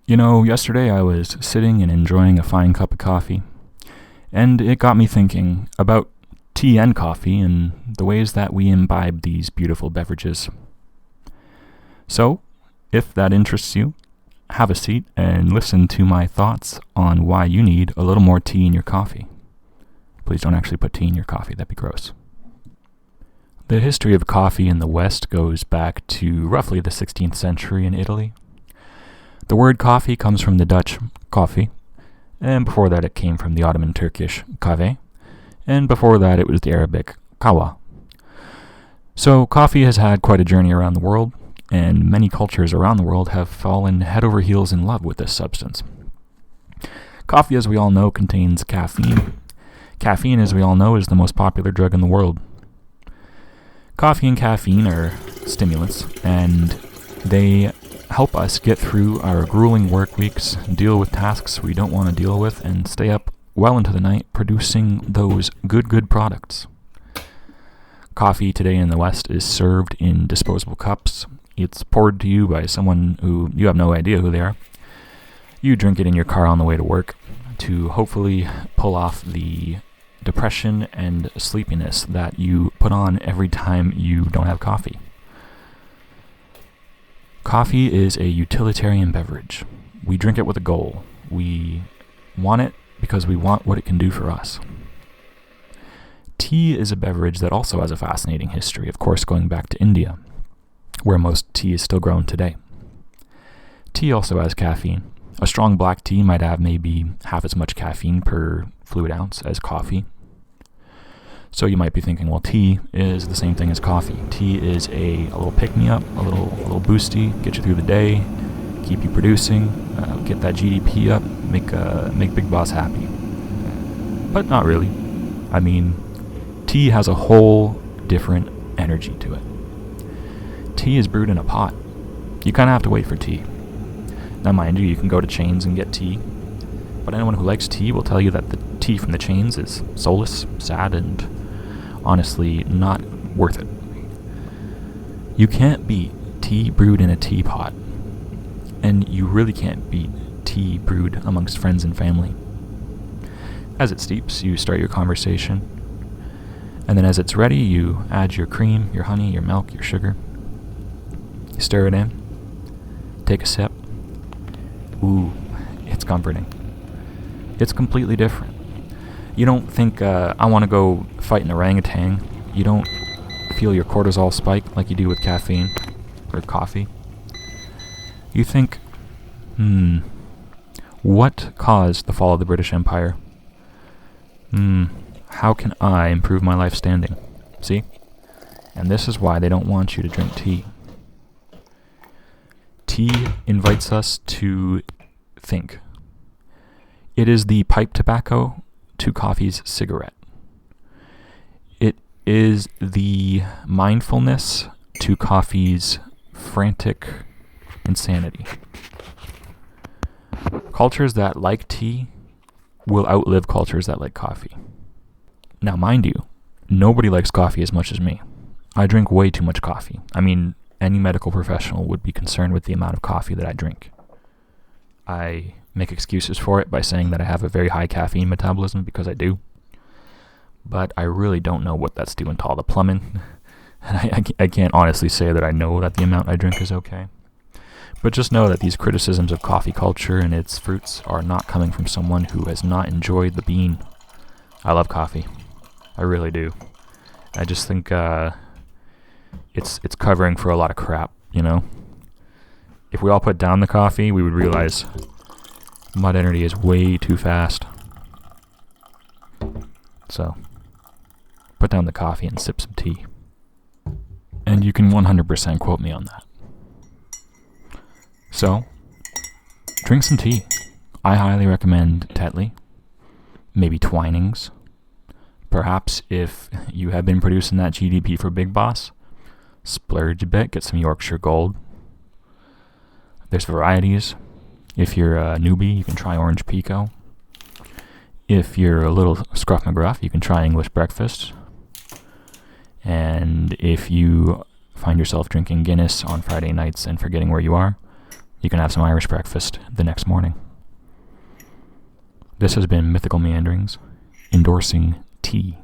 Yesterday I was sitting and enjoying a fine cup of coffee, and it got me thinking about tea and coffee and the ways that we imbibe these beautiful beverages. So, if that interests you, have a seat and listen to my thoughts on why you need a little more tea in your coffee. Please don't actually put tea in your coffee, that'd be gross. The history of coffee in the West goes back to roughly the 16th century in Italy. The word coffee comes from the Dutch koffie, and before that it came from the Ottoman Turkish kahve, and before that it was the Arabic kawa. So coffee has had quite a journey around the world, and many cultures around the world have fallen head over heels in love with this substance. Coffee, as we all know, contains caffeine. Caffeine, as we all know, is the most popular drug in the world. Coffee and caffeine are stimulants, and they help us get through our grueling work weeks, deal with tasks we don't want to deal with, and stay up well into the night producing those good products. Coffee today in the West is served in disposable cups. It's poured to you by someone who you have no idea who they are. You drink it in your car on the way to work to hopefully pull off the depression and sleepiness that you put on every time you don't have coffee. Coffee is a utilitarian beverage. We drink it with a goal. We want it because we want what it can do for us. Tea is a beverage that also has a fascinating history, of course going back to India, where most tea is still grown today. Tea also has caffeine. A strong black tea might have maybe half as much caffeine per fluid ounce as coffee. So you might be thinking, well, tea is the same thing as coffee. Tea is a little pick-me-up, a little boosty, get you through the day, keep you producing, get that GDP up, make Big Boss happy. But not really. I mean, tea has a whole different energy to it. Tea is brewed in a pot. You kind of have to wait for tea. Now, mind you can go to Chains and get tea, but anyone who likes tea will tell you that the tea from the Chains is soulless, sad, and honestly not worth it. You can't beat tea brewed in a teapot, and you really can't beat tea brewed amongst friends and family. As it steeps, you start your conversation, and then as it's ready, you add your cream, your honey, your milk, your sugar. You stir it in, take a sip. Ooh, it's comforting. It's completely different. You don't think, I want to go fight an orangutan. You don't feel your cortisol spike like you do with caffeine or coffee. You think, what caused the fall of the British Empire? How can I improve my life standing? See? And this is why they don't want you to drink tea. Tea invites us to think. It is the pipe tobacco to coffee's cigarette. It is the mindfulness to coffee's frantic insanity. Cultures that like tea will outlive cultures that like coffee. Now, mind you, nobody likes coffee as much as me. I drink way too much coffee. I mean, any medical professional would be concerned with the amount of coffee that I drink. I make excuses for it by saying that I have a very high caffeine metabolism, because I do. But I really don't know what that's doing to all the plumbing. And I can't honestly say that I know that the amount I drink is okay. But just know that these criticisms of coffee culture and its fruits are not coming from someone who has not enjoyed the bean. I love coffee. I really do. I just think it's covering for a lot of crap, you know? If we all put down the coffee, we would realize modernity is way too fast. So, put down the coffee and sip some tea. And you can 100% quote me on that. So, drink some tea. I highly recommend Tetley, maybe Twinings. Perhaps if you have been producing that GDP for Big Boss, splurge a bit, get some Yorkshire Gold. There's varieties. If you're a newbie, you can try Orange Pico. If you're a little scruff McGruff, you can try English Breakfast. And if you find yourself drinking Guinness on Friday nights and forgetting where you are, you can have some Irish breakfast the next morning. This has been Mythical Meanderings, endorsing tea.